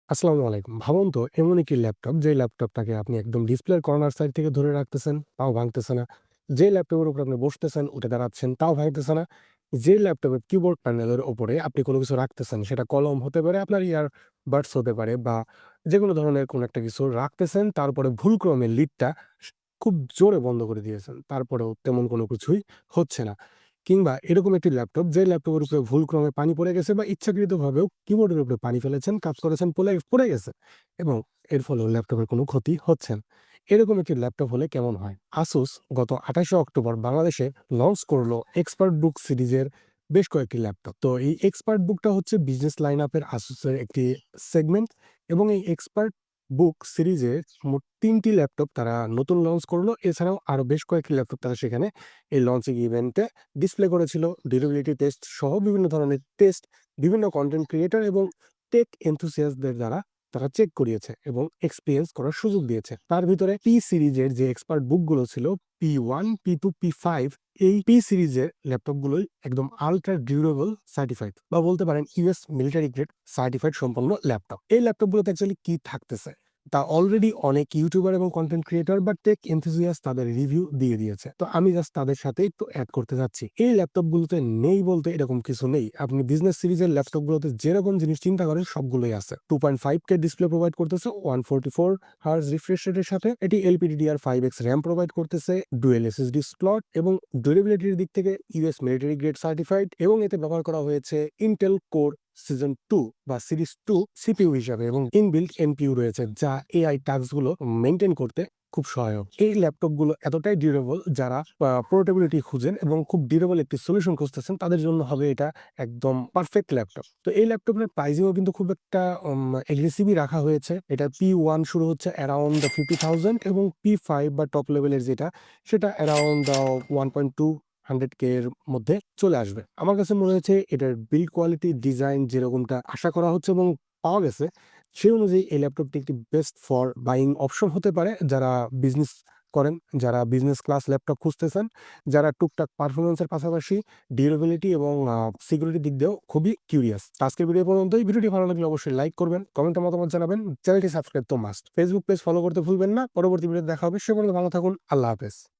আসসালামু আলাইকুম। ভাবুন তো এমন একটি ল্যাপটপ, যে ল্যাপটপটাকে আপনি একদম ডিসপ্লের কর্নার সাইড থেকে ধরে রাখতেছেন, তাও ভাঙতেছে না। যে ল্যাপটপের উপর আপনি বসতেছেন, উঠে দাঁড়াচ্ছেন, তাও ভাঙতেছে না। যে ল্যাপটপের কিবোর্ড প্যানেলের উপরে আপনি কোনো কিছু রাখতেছেন, সেটা কলম হতে পারে, আপনার ইয়ারবাডস হতে পারে বা যেকোনো ধরনের কোনো একটা কিছু রাখতেছেন, তারপরে ভুলক্রমে লিডটা খুব জোরে বন্ধ করে দিয়েছেন। তারপরেও তেমন কোনো কিছুই হচ্ছে না। কিংবা এরকম একটি ল্যাপটপ, যে ল্যাপটপের উপরে ভুলক্রমে পানি পড়ে গেছে বা ইচ্ছাকৃতভাবেও কিবোর্ডের উপরে পানি ফেলেছেন, কাজ করেছেন, পড়ে গেছে এবং এর ফলেও ল্যাপটপের কোনো ক্ষতি হচ্ছে না। এরকম একটি ল্যাপটপ হলে কেমন হয়? ASUS গত ২৮শে অক্টোবর বাংলাদেশে লঞ্চ করলো এক্সপার্ট বুক সিরিজের বেশ কয়েকটি ল্যাপটপ। তো এই এক্সপার্ট বুকটা হচ্ছে বিজনেস লাইন আপের ASUS এর একটি সেগমেন্ট এবং এই এক্সপার্ট বুক সিরিজের মোট ৩ টি ল্যাপটপ তারা নতুন লঞ্চ করলো। এছাড়াও আরো বেশ কয়েকটি ল্যাপটপ তারা সেখানে এই লঞ্চিং ইভেন্টে ডিসপ্লে করেছিল। ডিউরেবিলিটি টেস্ট সহ বিভিন্ন ধরনের টেস্ট বিভিন্ন কনটেন্ট ক্রিয়েটর এবং টেক এনথুসিয়াস্টদের দ্বারা তারা চেক করিয়েছে এবং এক্সপেরিয়েন্স করার সুযোগ দিয়েছে। তার ভিতরে পি সিরিজের যে এক্সপার্ট বুকগুলো ছিল, P1, P2, P5, এই পি সিরিজের ল্যাপটপগুলোই একদম আল্ট্রা ডিউরেবল সার্টিফাইড বা বলতে পারেন ইউএস মিলিটারি গ্রেড সার্টিফাইড সম্পন্ন ল্যাপটপ। এই ল্যাপটপগুলোতে অ্যাকচুয়ালি কি থাকতেছে তা অলরেডি অনেক ইউটিউবার এবং কন্টেন্ট ক্রিয়েটর বা টেক এনথুসিয়াস্ট তাদের রিভিউ দিয়ে দিয়েছে। তো আমি জাস্ট তাদের সাথে একটু অ্যাড করতে যাচ্ছি। এই ল্যাপটপগুলোতে নেই বলতে এরকম কিছু নেই। আপনি বিজনেস সিরিজের ল্যাপটপগুলোতে যেরকম জিনিস চিন্তা করেন সবগুলোই আছে। 2.5K ডিসপ্লে প্রোভাইড করতেছে 144 হার্জ রিফ্রেশ রেটের সাথে। এটি LPDDR5X RAM প্রোভাইড করতেছে, ডুয়েল এসএসডি স্লট এবং ডিউরেবিলিটির দিক থেকে ইউএস মিলিটারি গ্রেড সার্টিফাইড এবং এতে ব্যবহার করা হয়েছে ইন্টেল কোর সিজন 2 বা সিরিজ 2 সিপিইউ হিসাবে এবং ইনবিল্ট এনপিইউ রয়েছে, যা এআই টাস্কগুলো মেইনটেইন করতে খুব সহায়ক। এই ল্যাপটপগুলো এতটাই ডিউরেবল, যারা পোর্টেবিলিটি খুঁজেন এবং খুব ডিউরেবল একটি সলিউশন খুঁজতেছেন, তাদের জন্য হবে এটা একদম পারফেক্ট ল্যাপটপ। তো এই ল্যাপটপের প্রাইসিংও কিন্তু খুব একটা এগ্রেসিভই রাখা হয়েছে। এটা P1 শুরু হচ্ছে অ্যারাউন্ড 50,000 এবং P5 বা টপ লেভেলের যেটা, সেটা অ্যারাউন্ড 1.2 100K এর মধ্যে চলে আসবে। আমার কাছে মনে হয়েছে এটার বিল্ড কোয়ালিটি, ডিজাইন যেরকমটা আশা করা হচ্ছে এবং পাওয়া গেছে, সেই অনুযায়ী এই ল্যাপটপটি একটি বেস্ট ফর বাইং অপশন হতে পারে যারা বিজনেস করেন, যারা বিজনেস ক্লাস ল্যাপটপ খুঁজতেছেন, যারা টুকটাক পারফরম্যান্সের পাশাপাশি ডিউরেবিলিটি এবং সিকিউরিটির দিক দিয়েও খুবই কিউরিয়াস। আজকের ভিডিও পর্যন্তই। ভিডিওটি ভালো লাগলে অবশ্যই লাইক করবেন, কমেন্টে মতামত জানাবেন, চ্যানেলটি সাবস্ক্রাইব তো মাস্ট। ফেসবুক পেজ ফলো করতে ভুলবেন না। পরবর্তী ভিডিও দেখা হবে। সে পর্যন্ত ভালো থাকুন। আল্লাহ হাফেজ।